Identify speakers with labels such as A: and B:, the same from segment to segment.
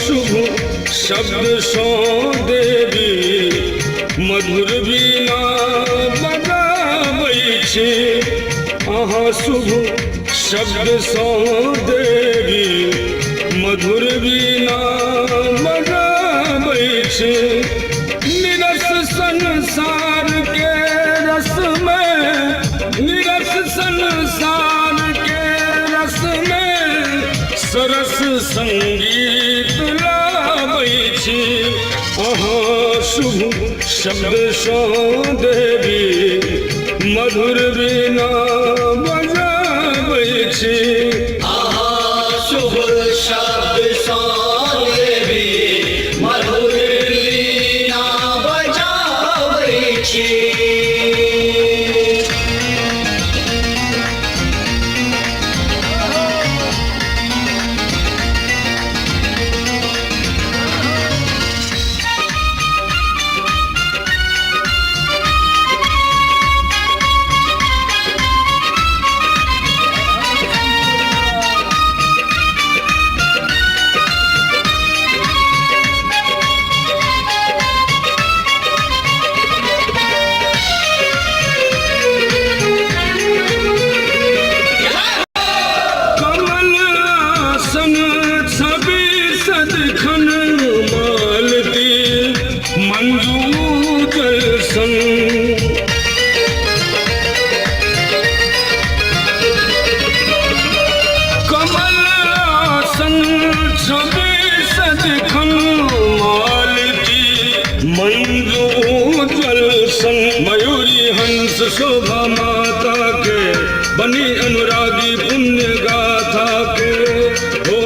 A: शुभ शब्द सो देवी मधुर बीना बजाबै छी अहाँ शुभ शब्द सो देवी मधुर बीना बजाबै छी निरस संसार के रस में निरस संसार के रस में सरस संगीत लाबै छी अहाँ शुभ शब्द सो देवी मधुर बीना बजाबै छी
B: अहाँ शुभ शब्द सो देवी मधुर बीना बजाबै छी
A: मयूरी हंस शोभा माता के बनी अनुरागी पुण्य गाथा के हो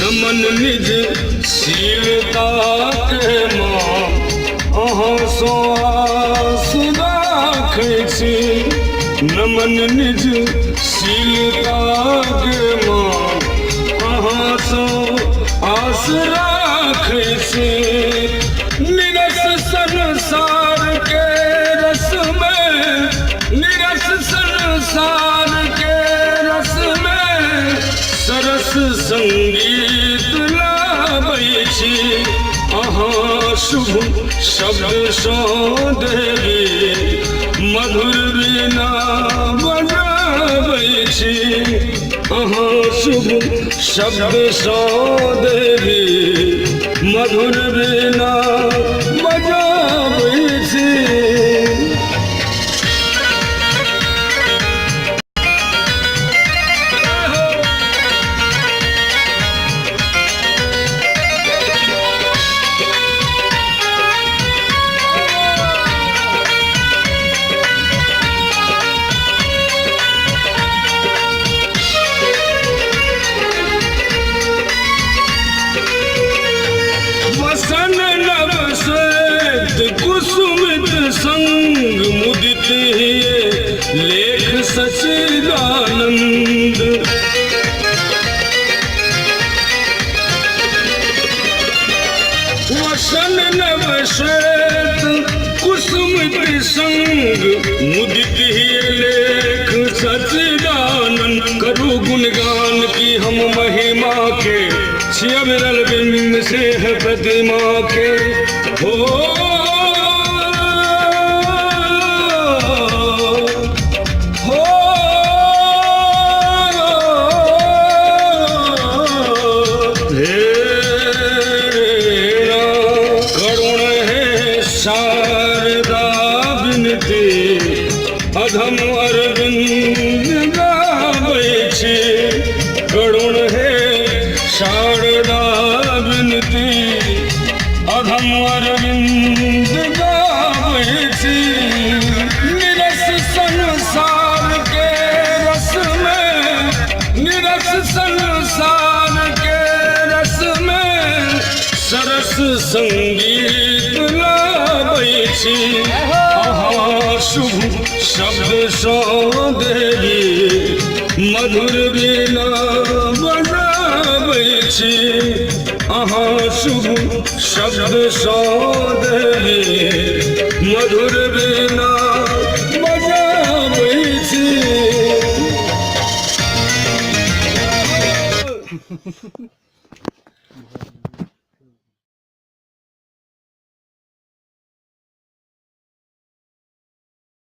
A: नमन निज शीलता के माँ अहाँ सो नमन निज शीलता के माँ अहाँ सो आस राखै छी निरस संसार के रस में निरस संसार के रस में सरस संगीत लाबै छी अहाँ शुभ शब्द सो देवी मधुर बीना बजाबै छी अहाँ शुभ शब्द सो देवी मधुर बीना बजाबै छी कुसुमित संग मुदित लेख सचिदानंद वसन नव श्वेत कुसुमित संग मुदित लेख सचिदानंद करू गुणगान की हम महिमा के छिया विरल बिंब से है प्रतिमा के हो अधम अरविंद गाबै छी करुण हे शारदा विनती अधम अरविंद गाबै छी निरस संसार के रस में निरस संसार के रस में सरस संगीत लाबै छी अहाँ शुभ शब्द सो देवी मधुर बीना बजाबै छी अहाँ शुभ शब्द सौ देवी मधुर वीणा बजाबै छी।